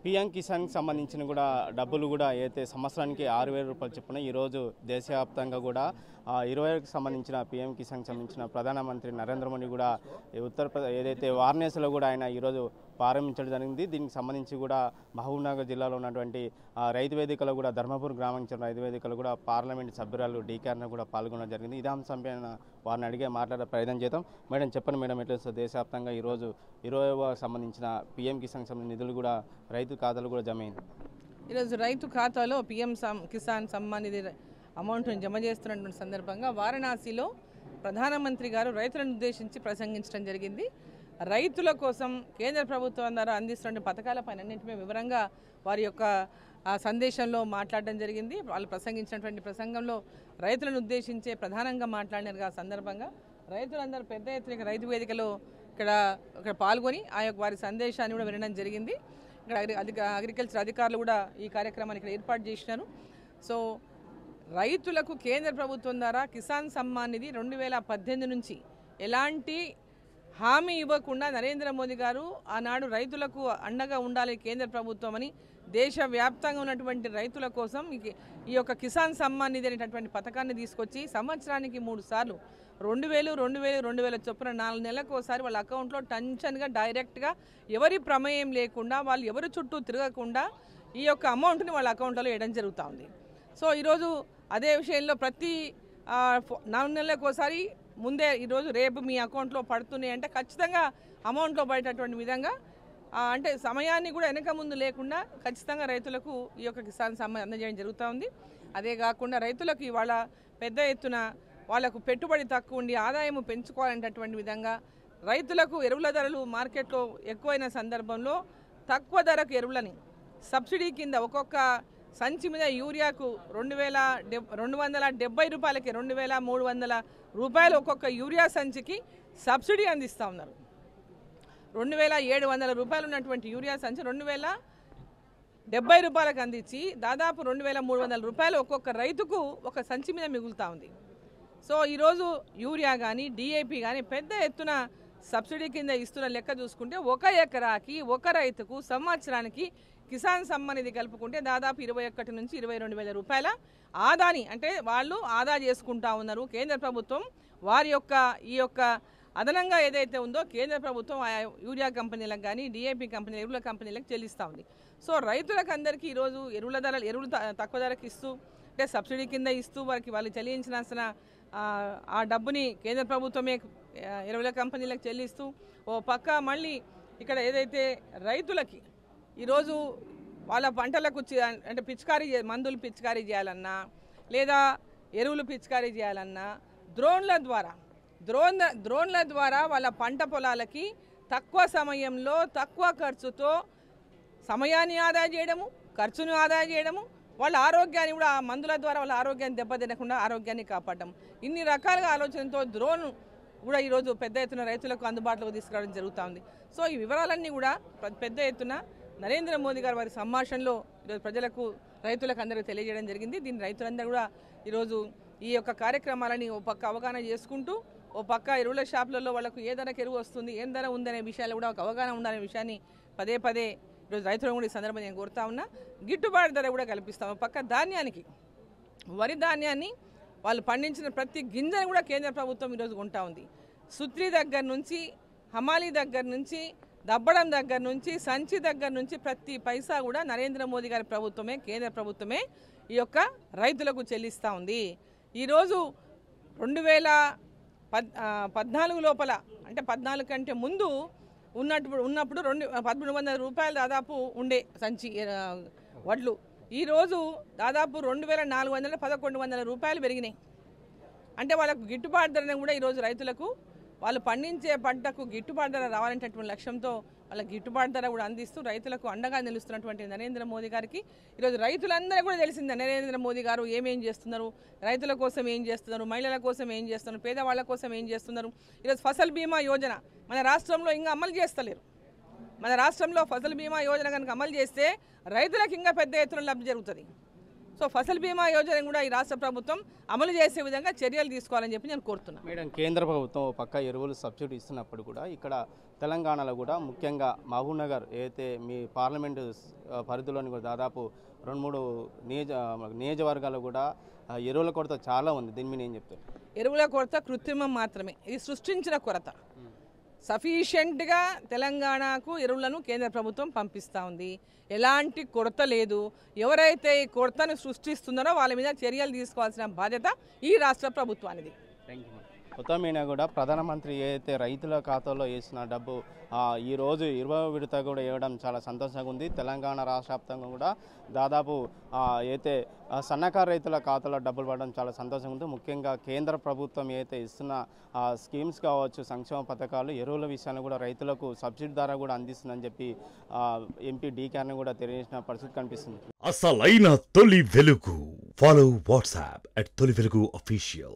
PM కిసాన్కి సంబంధించిన కూడా డబ్బులు కూడా అయితే సంవత్సరానికి 6,000 రూపాయలు చొప్పున ఈరోజు దేశవ్యాప్తంగా కూడా 20కి సంబంధించిన పీఎం కిసాన్కి సంబంధించిన ప్రధానమంత్రి నరేంద్ర మోడీ కూడా ఉత్తరప్రదేశ్ ఏదైతే వారణాసిలో కూడా ఆయన ఈరోజు ప్రారంభించడం జరిగింది. దీనికి సంబంధించి కూడా మహబూబ్నగర్ జిల్లాలో ఉన్నటువంటి రైతు వేదికలో కూడా ధర్మపూర్ గ్రామానికి చెందిన రైతు వేదికలో కూడా పార్లమెంట్ సభ్యురాలు డీకేఆర్ను కూడా పాల్గొనడం జరిగింది. ఇదే అంశంపై వారిని అడిగే మాట్లాడే ప్రయత్నం చేద్దాం. మేడం చెప్పండి మేడం, ఎట్లా దేశవ్యాప్తంగా ఈరోజు 20వ సంబంధించిన పీఎం కిసాన్కి సంబంధించిన నిధులు కూడా రైతు ఖాతాలు కూడా జమ అయింది. ఈరోజు రైతు ఖాతాలో పీఎం కిసాన్ సమ్మాన్ నిధి అమౌంట్ను జమ చేస్తున్నటువంటి సందర్భంగా వారణాసిలో ప్రధానమంత్రి గారు రైతులను ఉద్దేశించి ప్రసంగించడం జరిగింది. రైతుల కోసం కేంద్ర ప్రభుత్వం ద్వారా అందిస్తున్న పథకాలపైన అన్నింటిపై వివరంగా వారి యొక్క సందేశంలో మాట్లాడడం జరిగింది. వాళ్ళు ప్రసంగించినటువంటి ప్రసంగంలో రైతులను ఉద్దేశించే ప్రధానంగా మాట్లాడినారు. ఆ సందర్భంగా రైతులందరూ పెద్ద ఎత్తున రైతు వేదికలో ఇక్కడ పాల్గొని ఆ యొక్క వారి సందేశాన్ని కూడా వినడం జరిగింది. ఇక్కడ అగ్రికల్చర్ అధికారులు కూడా ఈ కార్యక్రమాన్ని ఇక్కడ ఏర్పాటు చేసినారు. సో రైతులకు కేంద్ర ప్రభుత్వం ద్వారా కిసాన్ సమ్మాన్ నిధి 2018 నుంచి ఎలాంటి హామీ ఇవ్వకుండా నరేంద్ర మోదీ గారు ఆనాడు రైతులకు అండగా ఉండాలి కేంద్ర ప్రభుత్వం అని దేశవ్యాప్తంగా ఉన్నటువంటి రైతుల కోసం ఈ యొక్క కిసాన్ సమ్మాన్ నిధి అనేటటువంటి పథకాన్ని తీసుకొచ్చి సంవత్సరానికి 3 సార్లు 2,000 చొప్పున 4 నెలలకు ఒకసారి వాళ్ళ అకౌంట్లో టెన్షన్గా డైరెక్ట్గా ఎవరి ప్రమేయం లేకుండా వాళ్ళు ఎవరి చుట్టూ తిరగకుండా ఈ యొక్క అమౌంట్ని వాళ్ళ అకౌంట్లో వేయడం జరుగుతూ ఉంది. సో ఈరోజు అదే విషయంలో ప్రతి 4 నెలలకు ఒకసారి ముందే ఈరోజు రేపు మీ అకౌంట్లో పడుతున్నాయి అంటే ఖచ్చితంగా అమౌంట్లో పడేటటువంటి విధంగా అంటే సమయాన్ని కూడా వెనక ముందు లేకుండా ఖచ్చితంగా రైతులకు ఈ యొక్క కిసాన్ సమ్మాన్ అందజేయడం జరుగుతూ ఉంది. అదే కాకుండా రైతులకు ఇవాళ పెద్ద ఎత్తున వాళ్లకు పెట్టుబడి తక్కువ ఉండి ఆదాయం పెంచుకోవాలనేటటువంటి విధంగా రైతులకు ఎరువుల ధరలు మార్కెట్లో ఎక్కువైన సందర్భంలో తక్కువ ధరకు ఎరువులని సబ్సిడీ కింద ఒక్కొక్క సంచి మీద యూరియాకు 2,270 రూపాయలకి 2,300 రూపాయలు ఒక్కొక్క యూరియా సంచికి సబ్సిడీ అందిస్తూ ఉన్నారు. 2,700 రూపాయలు ఉన్నటువంటి యూరియా సంచి 2,070 రూపాయలకు అందించి దాదాపు 2,300 రూపాయలు ఒక్కొక్క రైతుకు ఒక సంచి మీద మిగులుతూ ఉంది. సో ఈరోజు యూరియా కానీ డిఏపి కానీ పెద్ద ఎత్తున సబ్సిడీ కింద ఇస్తున్న లెక్క చూసుకుంటే 1 ఎకరాకి 1 రైతుకు సంవత్సరానికి కిసాన్ సమ్మాన్ నిధి కలుపుకుంటే దాదాపు 21 నుంచి 22,000 రూపాయల ఆదాని అంటే వాళ్ళు ఆదా చేసుకుంటా ఉన్నారు. కేంద్ర ప్రభుత్వం వారి యొక్క ఈ యొక్క అదనంగా ఏదైతే ఉందో కేంద్ర ప్రభుత్వం ఆ యూరియా కంపెనీలకు కానీ డిఏపి కంపెనీ ఎరువుల కంపెనీలకు చెల్లిస్తూ ఉంది. సో రైతులకు అందరికీ ఈరోజు ఎరువులు తక్కువ ధరకు ఇస్తూ అంటే సబ్సిడీ కింద ఇస్తూ వాళ్ళు చెల్లించాల్సిన ఆ డబ్బుని కేంద్ర ప్రభుత్వమే ఎరువుల కంపెనీలకు చెల్లిస్తూ ఓ పక్క మళ్ళీ ఇక్కడ ఏదైతే రైతులకి ఈరోజు వాళ్ళ పంటలకు అంటే మందులు పిచికారీ చేయాలన్నా లేదా ఎరువులు పిచికారీ చేయాలన్నా డ్రోన్ల ద్వారా వాళ్ళ పంట పొలాలకి తక్కువ సమయంలో తక్కువ ఖర్చుతో సమయాన్ని ఆదా చేయడము, ఖర్చును ఆదా చేయడము, వాళ్ళ ఆరోగ్యాన్ని కూడా మందుల ద్వారా వాళ్ళ ఆరోగ్యాన్ని దెబ్బతినకుండా ఆరోగ్యాన్ని కాపాడడం, ఇన్ని రకాలుగా ఆలోచనతో డ్రోన్ కూడా ఈరోజు పెద్ద ఎత్తున రైతులకు అందుబాటులోకి తీసుకురావడం జరుగుతూ ఉంది. సో ఈ వివరాలన్నీ కూడా పెద్ద ఎత్తున నరేంద్ర మోదీ గారు వారి సంభాషణలో ఈరోజు ప్రజలకు రైతులకు అందరికీ తెలియజేయడం జరిగింది. దీన్ని రైతులందరూ కూడా ఈరోజు ఈ యొక్క కార్యక్రమాలని ఓ పక్క అవగాహన చేసుకుంటూ ఓ పక్క ఎరువుల షాపులలో వాళ్ళకు ఏ ధరకు ఎరువు వస్తుంది, ఏం ధర ఉందనే విషయాలు కూడా ఒక అవగాహన ఉందనే విషయాన్ని పదే ఈరోజు రైతులను కూడా ఈ సందర్భంగా నేను కోరుతా ఉన్నా. గిట్టుబాటు ధర కూడా కల్పిస్తాము. పక్క ధాన్యానికి వరి ధాన్యాన్ని వాళ్ళు పండించిన ప్రతి గింజను కూడా కేంద్ర ప్రభుత్వం ఈరోజు కొంటా ఉంది. సుత్రి దగ్గర నుంచి హమాలీ దగ్గర నుంచి దబ్బడం దగ్గర నుంచి సంచి దగ్గర నుంచి ప్రతి పైసా కూడా నరేంద్ర మోదీ గారి ప్రభుత్వమే కేంద్ర ప్రభుత్వమే ఈ యొక్క రైతులకు చెల్లిస్తూ ఉంది. ఈరోజు 2014 లోపల అంటే 14 కంటే ముందు ఉన్నప్పుడు 1,300 రూపాయలు దాదాపు ఉండే సంచి వడ్లు ఈరోజు దాదాపు 2,400 1,100 రూపాయలు పెరిగినాయి. అంటే వాళ్ళకు గిట్టుబాటు ధరను కూడా ఈరోజు రైతులకు వాళ్ళు పండించే పంటకు గిట్టుబాటు ధర రావాలనేటటువంటి లక్ష్యంతో వాళ్ళ గిట్టుబాటు ధర కూడా అందిస్తూ రైతులకు అండగా నిలుస్తున్నటువంటి నరేంద్ర మోదీ గారికి ఈరోజు రైతులందరూ కూడా తెలిసిందే నరేంద్ర మోదీ గారు ఏమేం చేస్తున్నారు, రైతుల కోసం ఏం చేస్తున్నారు, మహిళల కోసం ఏం చేస్తున్నారు, పేదవాళ్ళ కోసం ఏం చేస్తున్నారు. ఈరోజు ఫసల్ బీమా యోజన మన రాష్ట్రంలో ఇంకా అమలు చేస్తలేరు. మన రాష్ట్రంలో ఫసల్ బీమా యోజన కనుక అమలు చేస్తే రైతులకు ఇంకా పెద్ద ఎత్తున లబ్ధి జరుగుతుంది. సో ఫసల్ బీమా యోజన కూడా ఈ రాష్ట్ర ప్రభుత్వం అమలు చేసే విధంగా చర్యలు తీసుకోవాలని చెప్పి నేను కోరుతున్నాను. మేడం, కేంద్ర ప్రభుత్వం పక్క ఎరువులు సబ్సిడీ ఇస్తున్నప్పుడు కూడా ఇక్కడ తెలంగాణలో కూడా ముఖ్యంగా మహబూబ్నగర్ ఏదైతే మీ పార్లమెంటు పరిధిలోని కూడా దాదాపు 2-3 నియోజకవర్గాలు కూడా ఎరువుల కొరత చాలా ఉంది. దీని మీద ఏం చెప్తారు? ఎరువుల కొరత కృత్రిమం మాత్రమే, ఇది సృష్టించిన కొరత. సఫిషియెంట్గా తెలంగాణకు ఎరువులను కేంద్ర ప్రభుత్వం పంపిస్తూ ఉంది. ఎలాంటి కొరత లేదు. ఎవరైతే ఈ కొరతను సృష్టిస్తున్నారో వాళ్ళ మీద చర్యలు తీసుకోవాల్సిన బాధ్యత ఈ రాష్ట్ర ప్రభుత్వానిది. Thank you. మొత్తం మీద కూడా ప్రధానమంత్రి ఏదైతే రైతుల ఖాతాలో వేసిన డబ్బు ఈరోజు 20వ విడత కూడా వేయడం చాలా సంతోషంగా ఉంది. తెలంగాణ రాష్ట్ర వ్యాప్తంగా కూడా దాదాపు అయితే సన్నకారు రైతుల ఖాతాలో డబ్బులు పడడం చాలా సంతోషంగా ఉంది. ముఖ్యంగా కేంద్ర ప్రభుత్వం ఏదైతే ఇస్తున్న స్కీమ్స్ కావచ్చు, సంక్షేమ పథకాలు, ఎరువుల విషయాన్ని కూడా రైతులకు సబ్సిడీ ద్వారా కూడా అందిస్తుందని చెప్పి ఎంపీ డీకేఆర్ని కూడా తెలియజేసిన పరిస్థితి కనిపిస్తుంది. అసలైన తొలి వెలుగు. ఫాలో వాట్సాప్ @తొలి వెలుగు official.